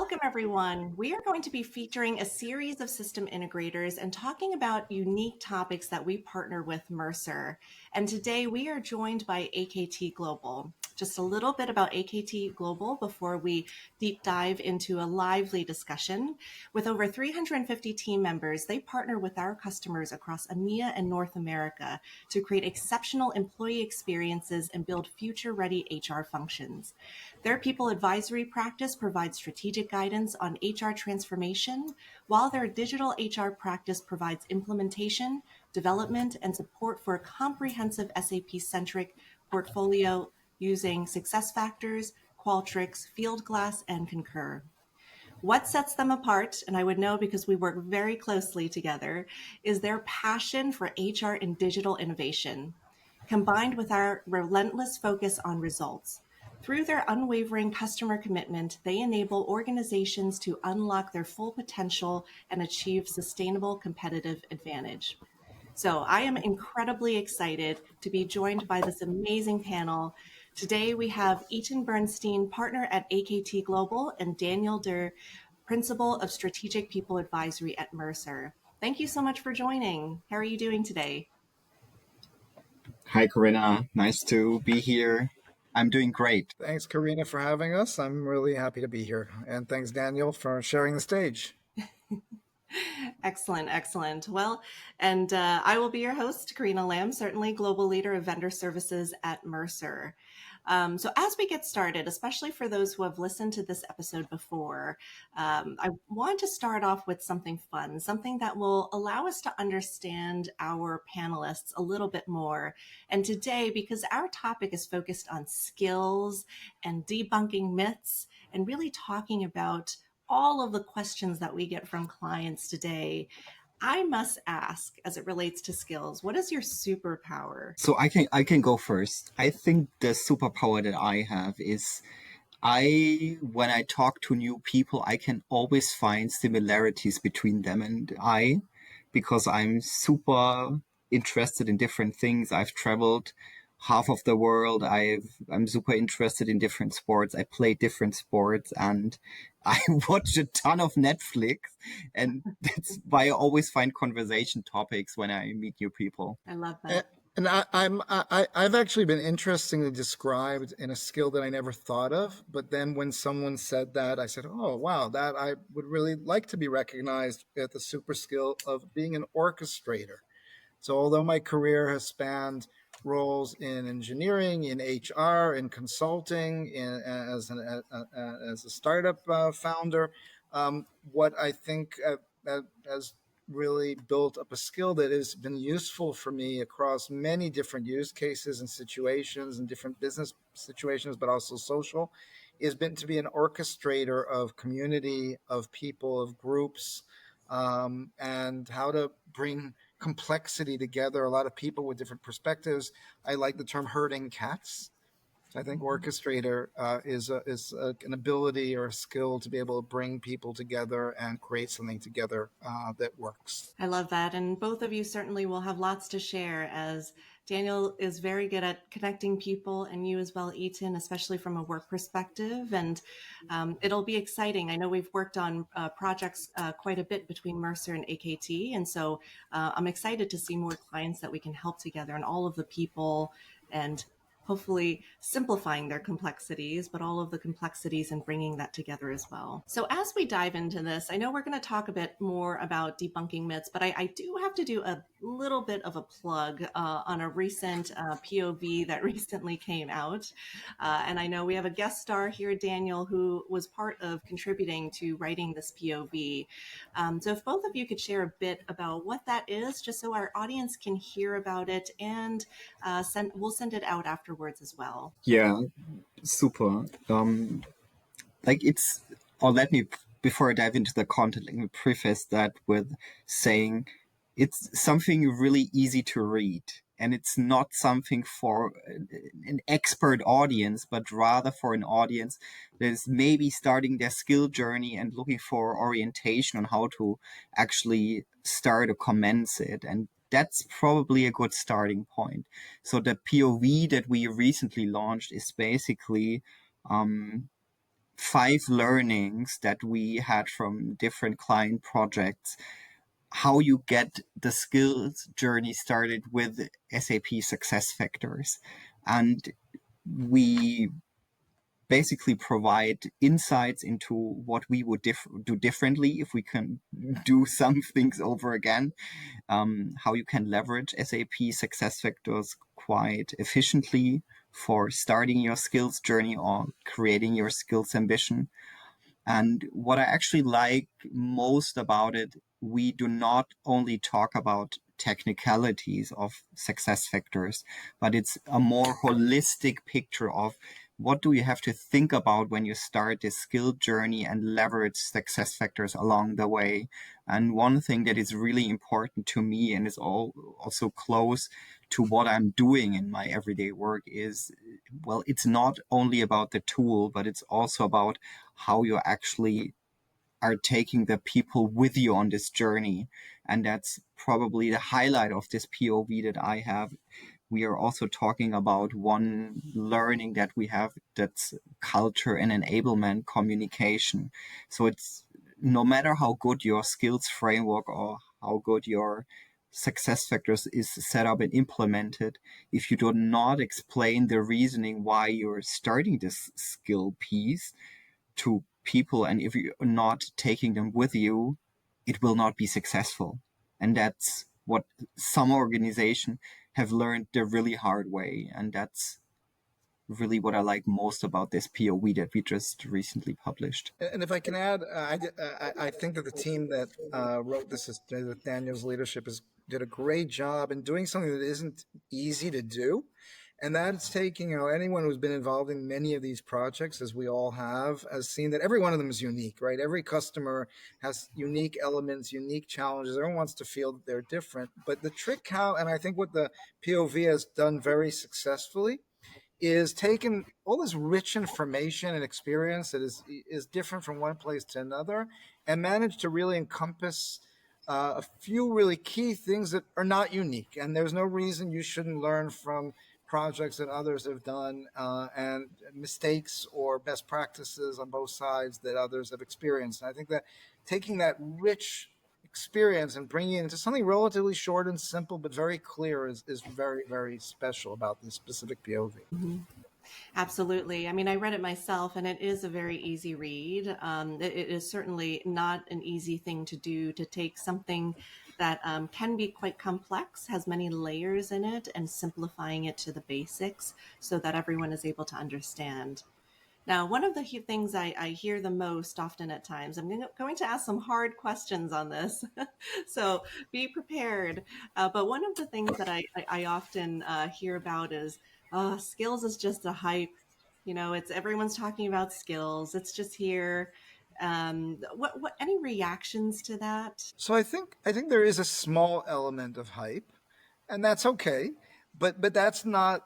Welcome, everyone. We are going to be featuring a series of system integrators and talking about unique topics that we partner with Mercer. And today we are joined by AKT Global. Just a little bit about AKT Global before we deep dive into a lively discussion. With over 350 team members, they partner with our customers across EMEA and North America to create exceptional employee experiences and build future-ready HR functions. Their people advisory practice provides strategic guidance on HR transformation, while their digital HR practice provides implementation, development, and support for a comprehensive SAP-centric portfolio using SuccessFactors, Qualtrics, Fieldglass, and Concur. What sets them apart, and I would know because we work very closely together, is their passion for HR and digital innovation, combined with our relentless focus on results. Through their unwavering customer commitment, they enable organizations to unlock their full potential and achieve sustainable competitive advantage. So I am incredibly excited to be joined by this amazing panel. Today we have Eaton Bernstein, partner at AKT Global, and Daniel Der, Principal of Strategic People Advisory at Mercer. Thank you so much for joining. How are you doing today? Hi, Corinna. Nice to be here. I'm doing great. Thanks, Karina, for having us. I'm really happy to be here. And thanks, Daniel, for sharing the stage. Excellent, excellent. Well, and I will be your host, Karina Lamb, certainly global leader of vendor services at Mercer. So as we get started, especially for those who have listened to this episode before, I want to start off with something fun, something that will allow us to understand our panelists a little bit more. And today, because our topic is focused on skills and debunking myths and really talking about all of the questions that we get from clients today, I must ask, as it relates to skills, what is your superpower? So I can go first. I think the superpower that I have is when I talk to new people, I can always find similarities between them and I, because I'm super interested in different things. I've traveled half of the world. I'm super interested in different sports. I play different sports and I watch a ton of Netflix, and that's why I always find conversation topics when I meet new people. I love that. And I've actually been interestingly described in a skill that I never thought of. But then when someone said that, I said, oh, wow, that I would really like to be recognized at the super skill of being an orchestrator. So although my career has spanned roles in engineering, in HR, in consulting, as a startup founder, what I think has really built up a skill that has been useful for me across many different use cases and situations and different business situations, but also social, has been to be an orchestrator of community, of people, of groups, and how to bring complexity together, a lot of people with different perspectives. I like the term herding cats. I think orchestrator is an ability or a skill to be able to bring people together and create something together that works. I love that. And both of you certainly will have lots to share, as Daniel is very good at connecting people, and you as well, Eaton, especially from a work perspective. And it'll be exciting. I know we've worked on projects quite a bit between Mercer and AKT. And so I'm excited to see more clients that we can help together, and all of the people and hopefully simplifying their complexities, but all of the complexities and bringing that together as well. So as we dive into this, I know we're going to talk a bit more about debunking myths, but I do have to do a little bit of a plug on a recent POV that recently came out. And I know we have a guest star here, Daniel, who was part of contributing to writing this POV. So if both of you could share a bit about what that is, just so our audience can hear about it, and we'll send it out afterwards as well. Yeah, super. Before I dive into the content, let me preface that with saying it's something really easy to read. And it's not something for an expert audience, but rather for an audience that is maybe starting their skill journey and looking for orientation on how to actually start or commence it. And that's probably a good starting point. So the POV that we recently launched is basically 5 learnings that we had from different client projects, how you get the skills journey started with SAP SuccessFactors. And we basically provide insights into what we would do differently if we can do some things over again, how you can leverage SAP SuccessFactors quite efficiently for starting your skills journey or creating your skills ambition. And what I actually like most about it, we do not only talk about technicalities of success factors, but it's a more holistic picture of what do you have to think about when you start this skill journey and leverage success factors along the way. And one thing that is really important to me and is also close to what I'm doing in my everyday work is, well, it's not only about the tool, but it's also about how you actually are taking the people with you on this journey. And that's probably the highlight of this POV that I have. We are also talking about one learning that we have, that's culture and enablement communication. So it's no matter how good your skills framework or how good your success factors is set up and implemented, if you do not explain the reasoning why you're starting this skill piece to people, and if you're not taking them with you, it will not be successful. And that's what some organizations have learned the really hard way. And that's really what I like most about this POV that we just recently published. And if I can add, I think that the team that wrote this with Daniel's leadership did a great job in doing something that isn't easy to do. And that's taking, anyone who's been involved in many of these projects, as we all have, has seen that every one of them is unique, right? Every customer has unique elements, unique challenges. Everyone wants to feel that they're different. But the trick and I think what the POV has done very successfully is taken all this rich information and experience that is different from one place to another and managed to really encompass a few really key things that are not unique. And there's no reason you shouldn't learn from projects that others have done and mistakes or best practices on both sides that others have experienced. And I think that taking that rich experience and bringing it into something relatively short and simple but very clear is very, very special about this specific POV. Mm-hmm. Absolutely. I mean, I read it myself, and it is a very easy read. It is certainly not an easy thing to do, to take something that can be quite complex, has many layers in it, and simplifying it to the basics so that everyone is able to understand. Now, one of the things I hear the most often at times, I'm going to ask some hard questions on this, so be prepared. But one of the things that I often hear about is skills is just a hype. It's everyone's talking about skills. It's just here. What any reactions to that? So I think there is a small element of hype, and that's okay. But that's not,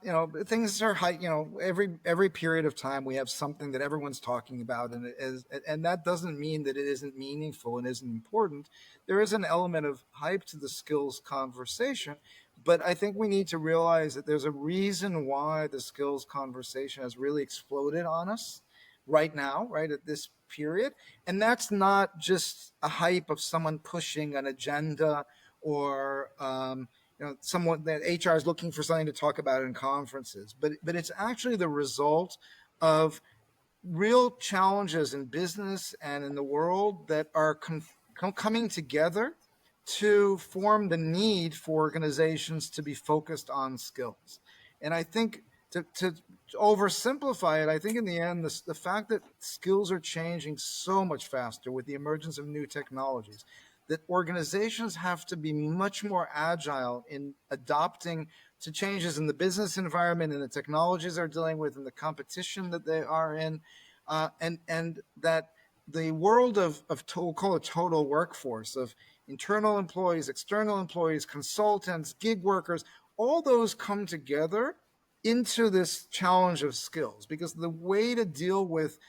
things are hype. Every period of time we have something that everyone's talking about, and that doesn't mean that it isn't meaningful and isn't important. There is an element of hype to the skills conversation, but I think we need to realize that there's a reason why the skills conversation has really exploded on us right now, right at this period. And that's not just a hype of someone pushing an agenda or someone that HR is looking for something to talk about in conferences, but it's actually the result of real challenges in business and in the world that are coming together to form the need for organizations to be focused on skills. And I think to oversimplify it, I think in the end, the fact that skills are changing so much faster with the emergence of new technologies, that organizations have to be much more agile in adopting to changes in the business environment and the technologies they're dealing with and the competition that they are in, and that the world of we'll call it total workforce, of internal employees, external employees, consultants, gig workers, all those come together into this challenge of skills, because the way to deal with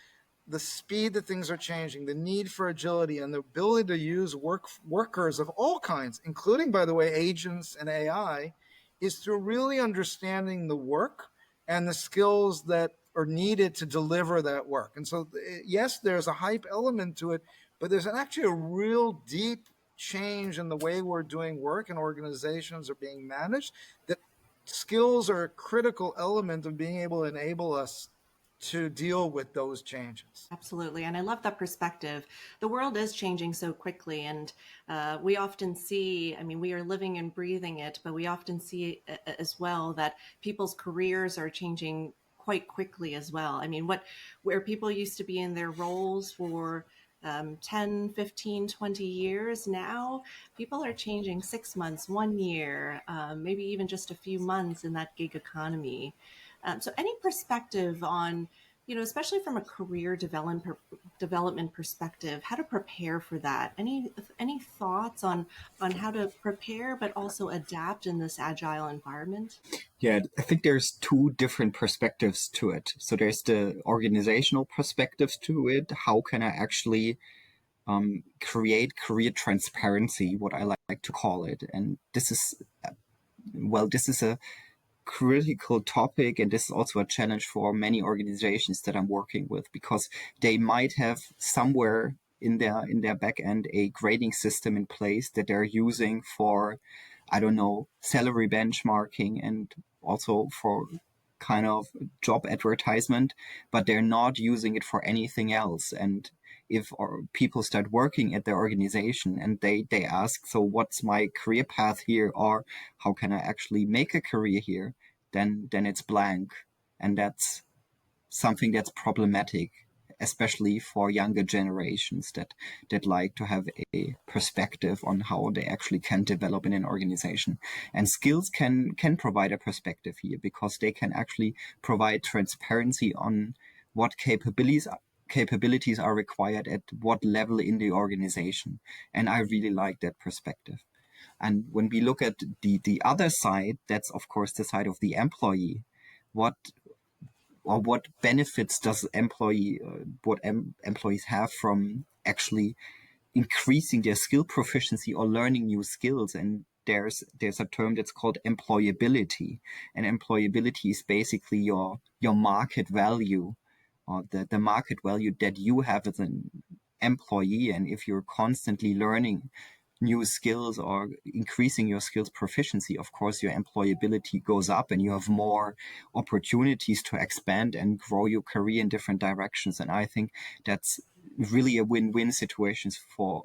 the speed that things are changing, the need for agility, and the ability to use workers of all kinds, including, by the way, agents and AI, is through really understanding the work and the skills that are needed to deliver that work. And so, yes, there's a hype element to it, but there's actually a real deep change in the way we're doing work and organizations are being managed, that skills are a critical element of being able to enable us to deal with those changes. Absolutely. And I love that perspective. The world is changing so quickly. And we often see, I mean, we are living and breathing it, but we often see as well that people's careers are changing quite quickly as well. I mean, where people used to be in their roles for 10, 15, 20 years, now people are changing 6 months, 1 year, maybe even just a few months in that gig economy. So any perspective on, especially from a career development perspective, how to prepare for that? Any thoughts on how to prepare but also adapt in this agile environment? Yeah, I think there's two different perspectives to it. So there's the organizational perspective to it. How can I actually create career transparency, what I like to call it? And this is a critical topic, and this is also a challenge for many organizations that I'm working with, because they might have somewhere in their back end a grading system in place that they're using for, I don't know, salary benchmarking and also for kind of job advertisement, but they're not using it for anything else. And if people start working at their organization and they ask, so what's my career path here, or how can I actually make a career here, then it's blank. And that's something that's problematic, especially for younger generations that like to have a perspective on how they actually can develop in an organization. And skills can provide a perspective here, because they can actually provide transparency on what capabilities are required at what level in the organization. And I really like that perspective. And when we look at the other side, that's of course the side of the employee. What benefits does employees have from actually increasing their skill proficiency or learning new skills? And there's a term that's called employability, and employability is basically your market value, or the market value that you have as an employee. And if you're constantly learning new skills or increasing your skills proficiency, of course, your employability goes up and you have more opportunities to expand and grow your career in different directions. And I think that's really a win-win situation for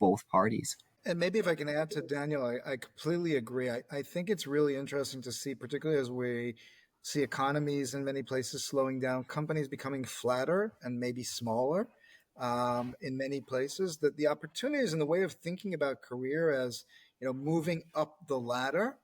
both parties. And maybe if I can add to Daniel, I completely agree. I think it's really interesting to see, particularly as we see economies in many places slowing down, companies becoming flatter and maybe smaller in many places, that the opportunities in the way of thinking about career as, moving up the ladder,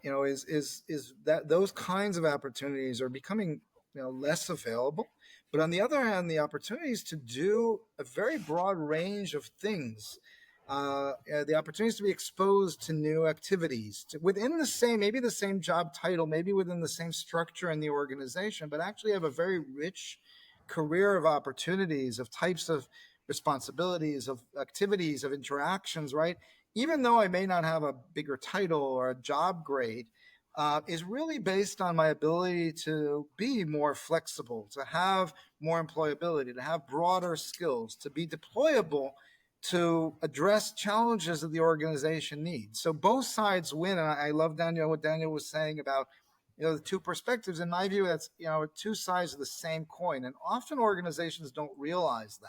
is that those kinds of opportunities are becoming, less available. But on the other hand, the opportunities to do a very broad range of things, the opportunities to be exposed to new activities within the same, maybe the same job title, maybe within the same structure in the organization, but actually have a very rich career of opportunities, of types of responsibilities, of activities, of interactions, right? Even though I may not have a bigger title or a job grade, is really based on my ability to be more flexible, to have more employability, to have broader skills, to be deployable, to address challenges that the organization needs. So both sides win. And I love what Daniel was saying about, the two perspectives. In my view, that's, two sides of the same coin. And often organizations don't realize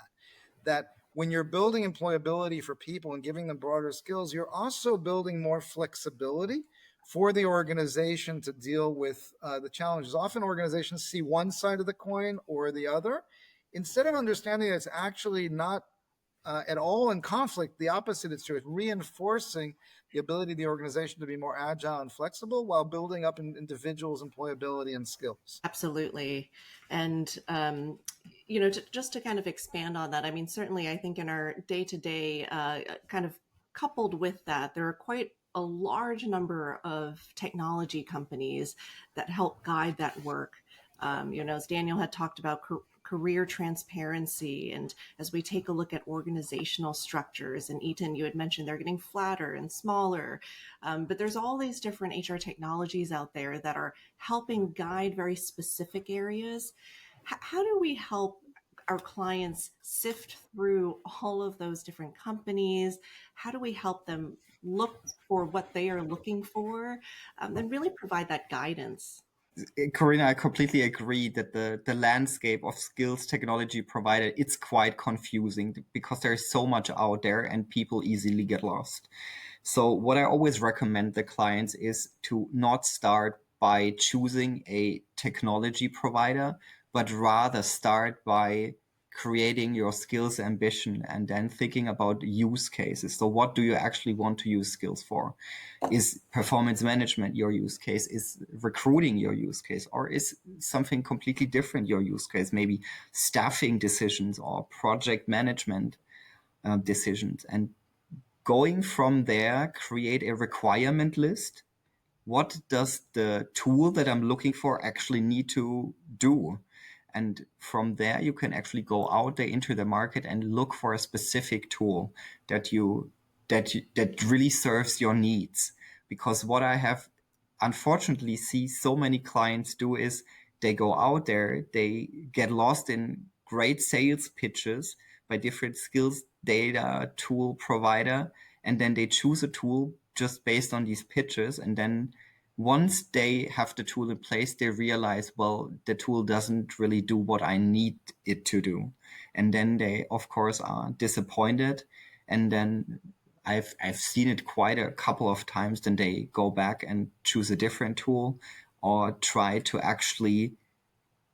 that when you're building employability for people and giving them broader skills, you're also building more flexibility for the organization to deal with the challenges. Often organizations see one side of the coin or the other, instead of understanding that it's actually not at all in conflict. The opposite is true. It's reinforcing the ability of the organization to be more agile and flexible while building up individuals' employability and skills. Absolutely. And, just to kind of expand on that, I mean, certainly I think in our day-to-day, kind of coupled with that, there are quite a large number of technology companies that help guide that work. As Daniel had talked about career transparency. And as we take a look at organizational structures, and Eaton, you had mentioned they're getting flatter and smaller, but there's all these different HR technologies out there that are helping guide very specific areas. How do we help our clients sift through all of those different companies? How do we help them look for what they are looking for, and really provide that guidance? Corinna, I completely agree that the landscape of skills technology provider, it's quite confusing because there's so much out there and people easily get lost. So what I always recommend the clients is to not start by choosing a technology provider, but rather start by creating your skills ambition and then thinking about use cases. So what do you actually want to use skills for? Is performance management your use case? Is recruiting your use case? Or is something completely different your use case? Maybe staffing decisions or project management decisions. And going from there, create a requirement list. What does the tool that I'm looking for actually need to do? And from there, you can actually go out there into the market and look for a specific tool that really serves your needs. Because what I have unfortunately see so many clients do is they go out there, they get lost in great sales pitches by different skills data tool provider, and then they choose a tool just based on these pitches, and then once they have the tool in place, they realize, well, the tool doesn't really do what I need it to do. And then they, of course, are disappointed. And then I've seen it quite a couple of times. Then they go back and choose a different tool or try to actually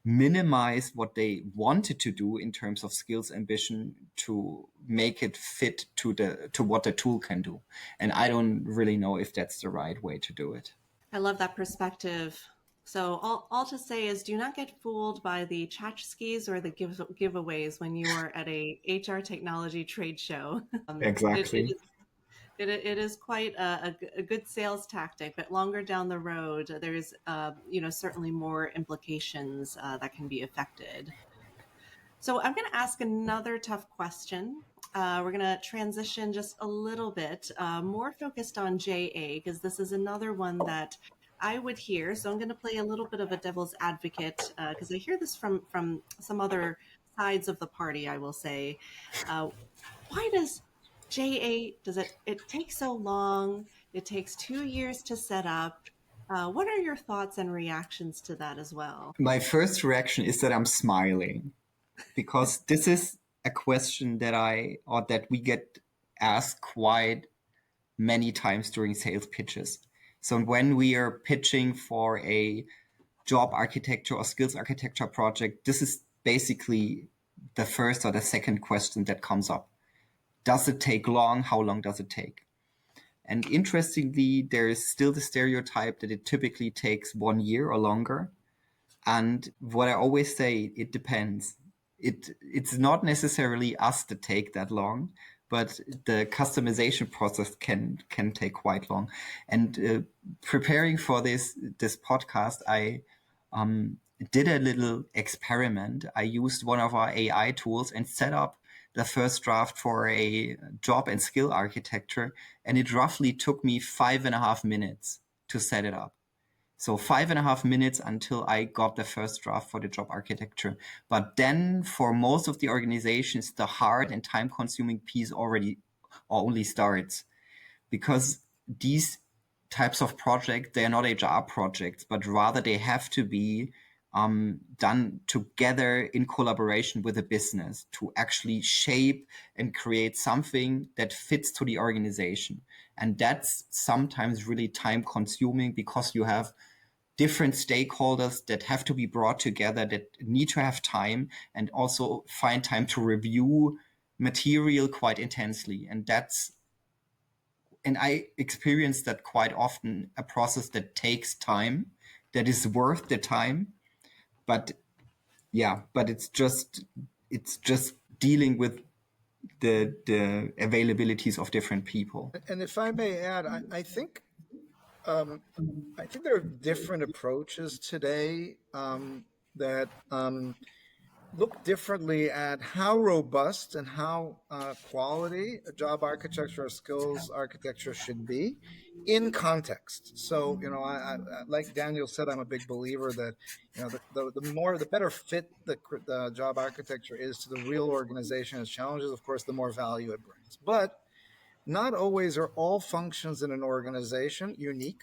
minimize what they wanted to do in terms of skills ambition to make it fit to what the tool can do. And I don't really know if that's the right way to do it. I love that perspective. So all to say is, do not get fooled by the tchotchkes or the giveaways when you are at a HR technology trade show. Exactly. It is quite a good sales tactic, but longer down the road, there's certainly more implications that can be affected. So I'm going to ask another tough question. We're going to transition just a little bit, more focused on JA, because this is another one that I would hear. So I'm going to play a little bit of a devil's advocate, because I hear this from some other sides of the party, I will say. Why does it take so long? It takes 2 years to set up. What are your thoughts and reactions to that as well? My first reaction is that I'm smiling because this is a question that we get asked quite many times during sales pitches. So when we are pitching for a job architecture or skills architecture project, this is basically the first or the second question that comes up. Does it take long? How long does it take? And interestingly, there is still the stereotype that it typically takes 1 year or longer. And what I always say, it depends. It's not necessarily us that take that long, but the customization process can take quite long. And preparing for this podcast, I did a little experiment. I used one of our AI tools and set up the first draft for a job and skill architecture, and it roughly took me 5.5 minutes to set it up. So 5.5 minutes until I got the first draft for the job architecture. But then for most of the organizations, the hard and time consuming piece only starts, because these types of projects, they're not HR projects, but rather they have to be done together in collaboration with the business to actually shape and create something that fits to the organization. And that's sometimes really time consuming because you have different stakeholders that have to be brought together, that need to have time and also find time to review material quite intensely. And I experience that quite often, a process that takes time, that is worth the time. But it's just dealing with the availabilities of different people. And if I may add, I think there are different approaches today that look differently at how robust and how quality a job architecture or skills architecture should be in context. So, like Daniel said, I'm a big believer that, the better fit the job architecture is to the real organization and its challenges, of course, the more value it brings. But not always are all functions in an organization unique,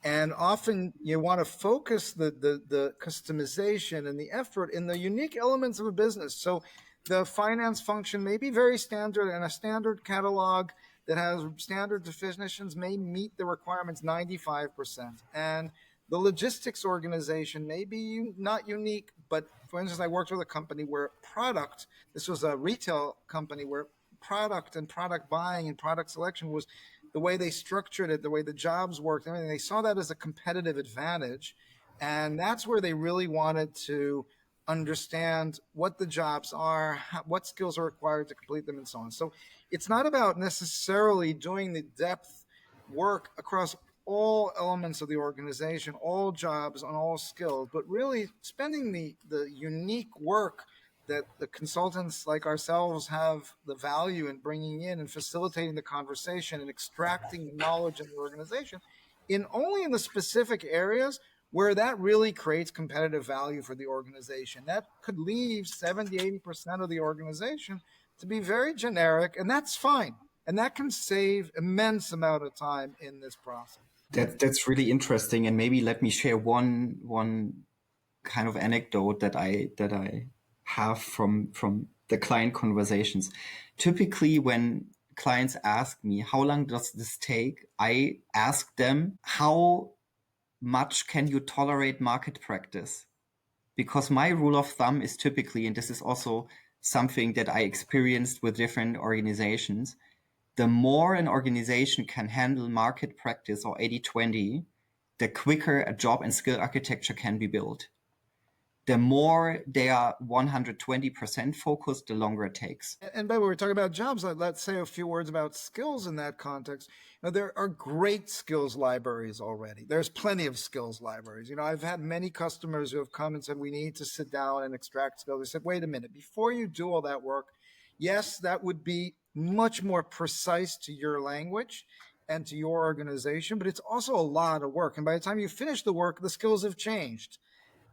and often you want to focus the customization and the effort in the unique elements of a business. So the finance function may be very standard, and a standard catalog that has standard definitions may meet the requirements 95%. And the logistics organization may be not unique, but for instance, I worked with a company where this was a retail company where product and product buying and product selection was the way they structured it, the way the jobs worked, everything. They saw that as a competitive advantage. And that's where they really wanted to understand what the jobs are, what skills are required to complete them, and so on. So it's not about necessarily doing the depth work across all elements of the organization, all jobs on all skills, but really spending the unique work that the consultants like ourselves have the value in bringing in and facilitating the conversation and extracting the knowledge in the organization in only in the specific areas where that really creates competitive value for the organization. That could leave 70-80% of the organization to be very generic, and that's fine. And that can save immense amount of time in this process. That's really interesting, and maybe let me share one kind of anecdote that I have from the client conversations. Typically, when clients ask me how long does this take, I ask them how much can you tolerate market practice, because my rule of thumb is typically, and this is also something that I experienced with different organizations, the more an organization can handle market practice or 80-20, the quicker a job and skill architecture can be built. The more they are 120% focused, the longer it takes. And by the way, we're talking about jobs. Let's say a few words about skills in that context. There are great skills libraries already. There's plenty of skills libraries. I've had many customers who have come and said, we need to sit down and extract skills. They said, wait a minute, before you do all that work, yes, that would be much more precise to your language and to your organization, but it's also a lot of work. And by the time you finish the work, the skills have changed.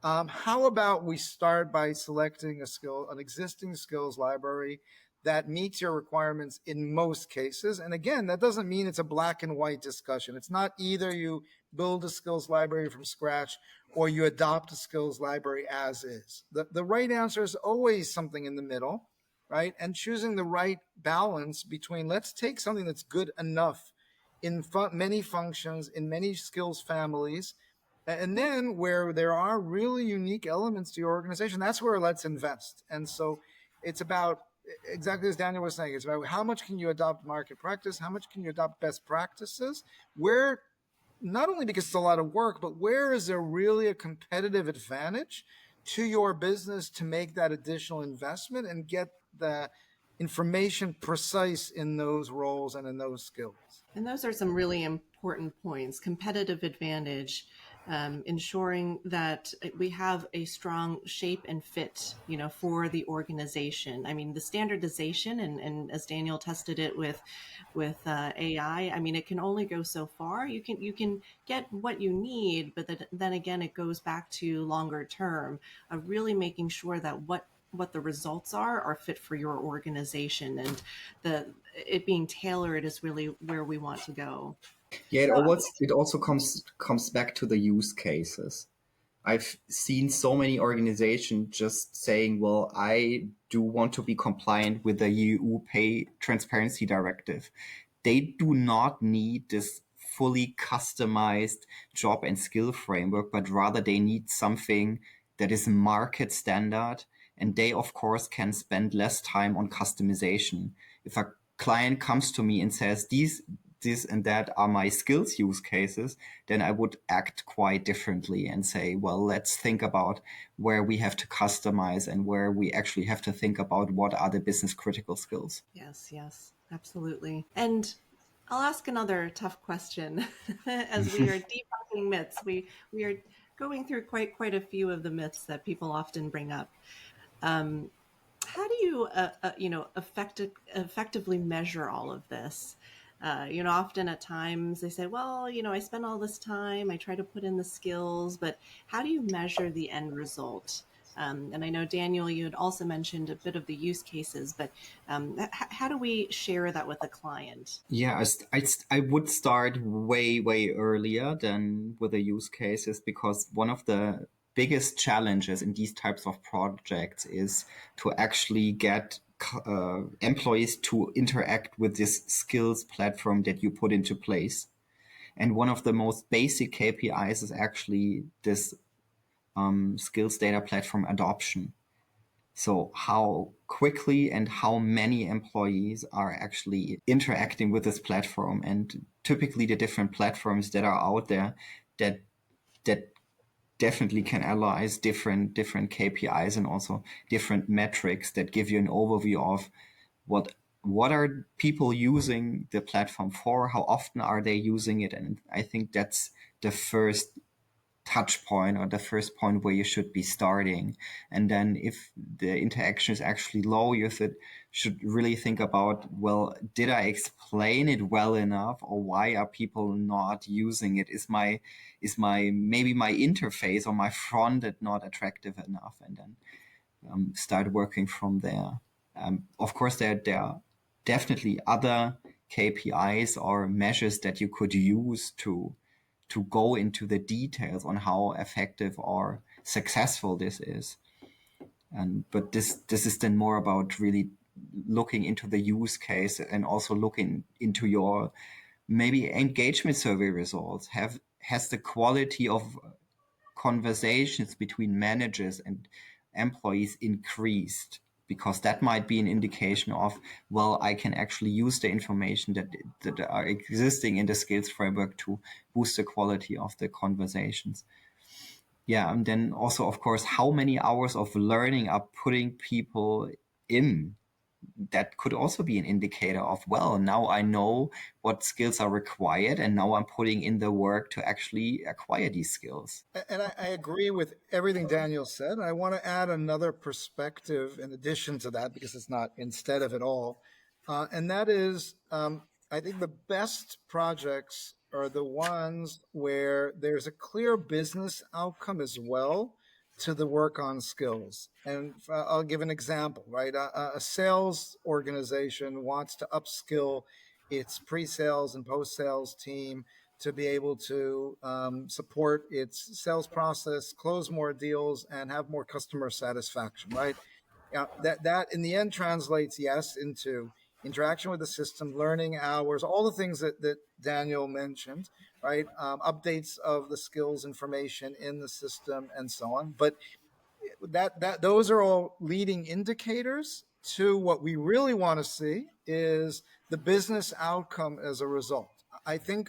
How about we start by selecting an existing skills library that meets your requirements in most cases? And again, that doesn't mean it's a black and white discussion. It's not either you build a skills library from scratch or you adopt a skills library as is. The right answer is always something in the middle, right? And choosing the right balance between, let's take something that's good enough in many functions, in many skills families, and then where there are really unique elements to your organization, that's where let's invest. And so it's about, exactly as Daniel was saying, it's about how much can you adopt market practice, how much can you adopt best practices, where, not only because it's a lot of work, but where is there really a competitive advantage to your business to make that additional investment and get the information precise in those roles and in those skills. And those are some really important points. Competitive advantage, ensuring that we have a strong shape and fit, for the organization. I mean, the standardization, and as Daniel tested it with AI, I mean, it can only go so far. You can get what you need, but then again, it goes back to longer term of really making sure that what the results are fit for your organization, and it being tailored is really where we want to go. Yeah, it also comes back to the use cases. I've seen so many organizations just saying, well, I do want to be compliant with the EU Pay Transparency Directive. They do not need this fully customized job and skill framework, but rather they need something that is market standard. And they, of course, can spend less time on customization. If a client comes to me and says, this and that are my skills use cases, then I would act quite differently and say, well, let's think about where we have to customize and where we actually have to think about what are the business critical skills. Yes, absolutely. And I'll ask another tough question as we are debunking myths. We are going through quite a few of the myths that people often bring up. How do you, effectively measure all of this? Often at times they say, well, I spend all this time, I try to put in the skills, but how do you measure the end result? And I know, Daniel, you had also mentioned a bit of the use cases, but how do we share that with a client? Yeah, I would start way earlier than with the use cases, because one of the biggest challenges in these types of projects is to actually get employees to interact with this skills platform that you put into place. And one of the most basic KPIs is actually this skills data platform adoption. So how quickly and how many employees are actually interacting with this platform, and typically the different platforms that are out there that that definitely can analyze different KPIs and also different metrics that give you an overview of what are people using the platform for, how often are they using it. And I think that's the first touch point, or the first point where you should be starting. And then if the interaction is actually low, you should really think about, well, did I explain it well enough, or why are people not using it? Is maybe my interface or my front end not attractive enough? And then start working from there. Of course, there are definitely other KPIs or measures that you could use to go into the details on how effective or successful this is. But this is then more about really looking into the use case, and also looking into your maybe engagement survey results. Has the quality of conversations between managers and employees increased? Because that might be an indication of, well, I can actually use the information that are existing in the skills framework to boost the quality of the conversations. Yeah, and then also, of course, how many hours of learning are putting people in? That could also be an indicator of, well, now I know what skills are required, and now I'm putting in the work to actually acquire these skills. And I agree with everything Daniel said. I want to add another perspective in addition to that, because it's not instead of it all. And that is, I think the best projects are the ones where there's a clear business outcome as well to the work on skills. And I'll give an example, right? A sales organization wants to upskill its pre-sales and post-sales team to be able to support its sales process, close more deals, and have more customer satisfaction, right? That in the end translates, yes, into interaction with the system, learning hours, all the things that Daniel mentioned, right? Updates of the skills information in the system and so on. But those are all leading indicators to what we really want to see is the business outcome as a result. I think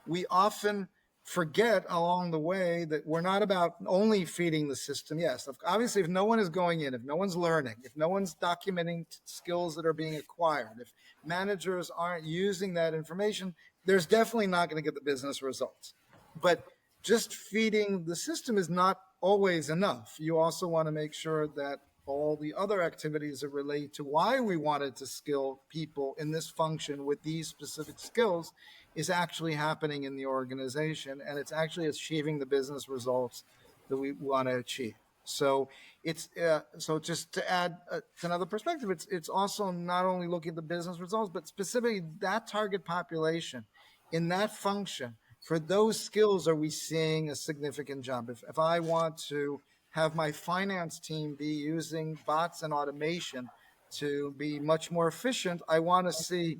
we often forget along the way that we're not about only feeding the system. Yes, obviously, if no one is going in, if no one's learning, if no one's documenting skills that are being acquired, if managers aren't using that information, there's definitely not going to get the business results. But just feeding the system is not always enough. You also want to make sure that all the other activities that relate to why we wanted to skill people in this function with these specific skills is actually happening in the organization, and it's actually achieving the business results that we want to achieve. So it's so just to add to another perspective, it's also not only looking at the business results, but specifically that target population in that function. For those skills, are we seeing a significant jump? If I want to have my finance team be using bots and automation to be much more efficient, I want to see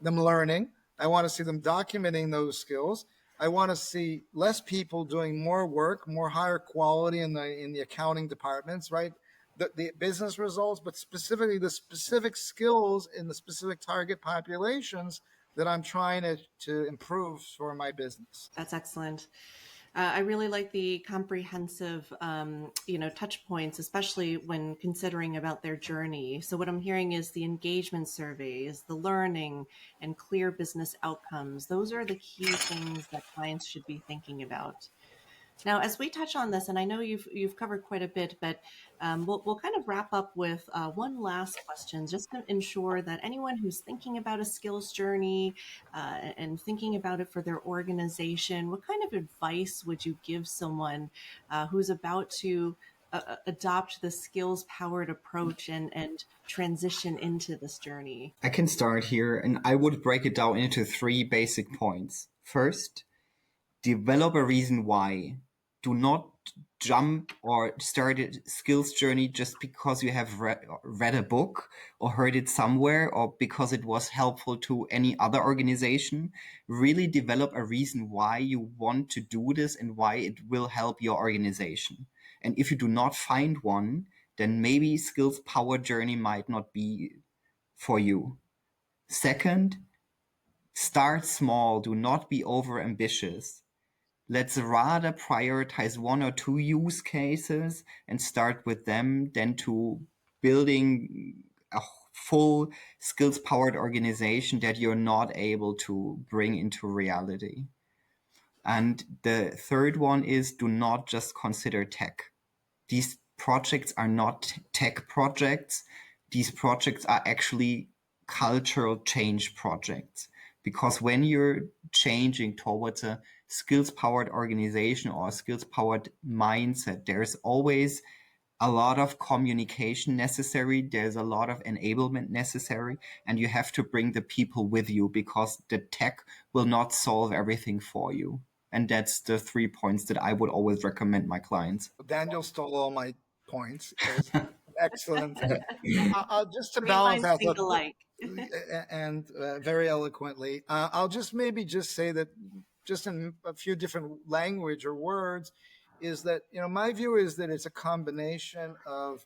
them learning. I want to see them documenting those skills. I want to see less people doing more work, more higher quality in the accounting departments, right? The business results, but specifically the specific skills in the specific target populations that I'm trying to improve for my business. That's excellent. I really like the comprehensive, touch points, especially when considering about their journey. So what I'm hearing is the engagement surveys, the learning, and clear business outcomes. Those are the key things that clients should be thinking about. Now, as we touch on this, and I know you've covered quite a bit, but we'll kind of wrap up with one last question, just to ensure that anyone who's thinking about a skills journey and thinking about it for their organization, what kind of advice would you give someone who's about to adopt the skills-powered approach and transition into this journey? I can start here, and I would break it down into 3 basic points. First, develop a reason why. Do not jump or start a skills journey just because you have read a book or heard it somewhere or because it was helpful to any other organization. Really develop a reason why you want to do this and why it will help your organization. And if you do not find one, then maybe skills power journey might not be for you. Second, start small. Do not be over ambitious. Let's rather prioritize 1 or 2 use cases and start with them than to building a full skills powered organization that you're not able to bring into reality. And the third one is, do not just consider tech. These projects are not tech projects. These projects are actually cultural change projects. Because when you're changing towards a skills-powered organization or a skills-powered mindset, there's always a lot of communication necessary. There's a lot of enablement necessary, and you have to bring the people with you because the tech will not solve everything for you. And that's the 3 points that I would always recommend my clients. Daniel stole all my points. It was excellent. I'll just to 3 balance lines out think alike. and very eloquently, I'll just maybe just say that just in a few different language or words is that, my view is that it's a combination of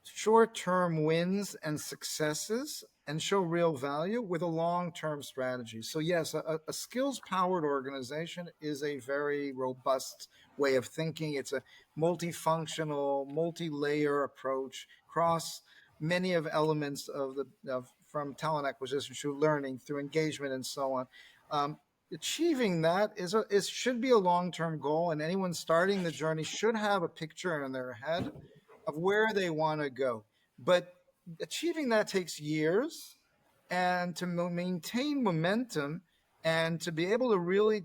short-term wins and successes and show real value with a long-term strategy. So yes, a skills-powered organization is a very robust way of thinking. It's a multifunctional, multi-layer approach across many of elements from talent acquisition through learning, through engagement, and so on. Achieving that should be a long-term goal, and anyone starting the journey should have a picture in their head of where they want to go. But achieving that takes years, and to maintain momentum and to be able to really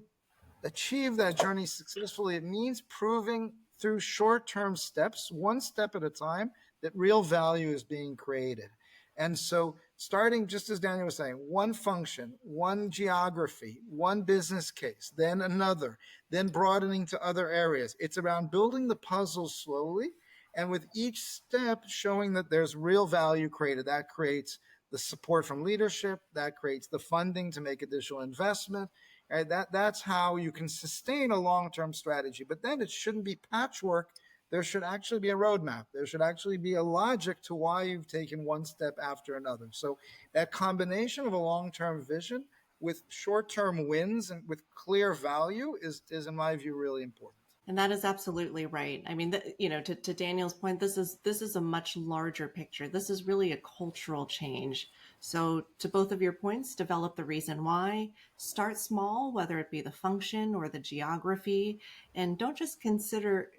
achieve that journey successfully, it means proving through short-term steps, one step at a time, that real value is being created. And so starting, just as Daniel was saying, one function, one geography, one business case, then another, then broadening to other areas. It's around building the puzzle slowly, and with each step showing that there's real value created. That creates the support from leadership, that creates the funding to make additional investment. Right? That's how you can sustain a long-term strategy. But then it shouldn't be patchwork. There should actually be a roadmap. There should actually be a logic to why you've taken one step after another. So that combination of a long-term vision with short-term wins and with clear value is in my view, really important. And that is absolutely right. I mean, to Daniel's point, this is a much larger picture. This is really a cultural change. So to both of your points, develop the reason why, start small, whether it be the function or the geography, and don't just consider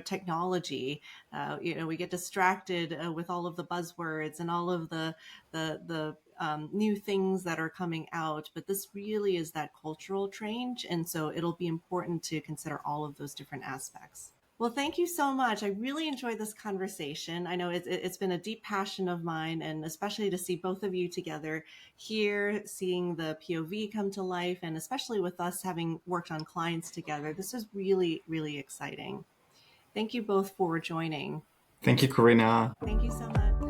technology. We get distracted with all of the buzzwords and all of the new things that are coming out, but this really is that cultural change. And so it'll be important to consider all of those different aspects. Well, thank you so much. I really enjoyed this conversation. I know it's been a deep passion of mine, and especially to see both of you together here, seeing the POV come to life, and especially with us having worked on clients together, this is really, really exciting. Thank you both for joining. Thank you, Corinna. Thank you so much.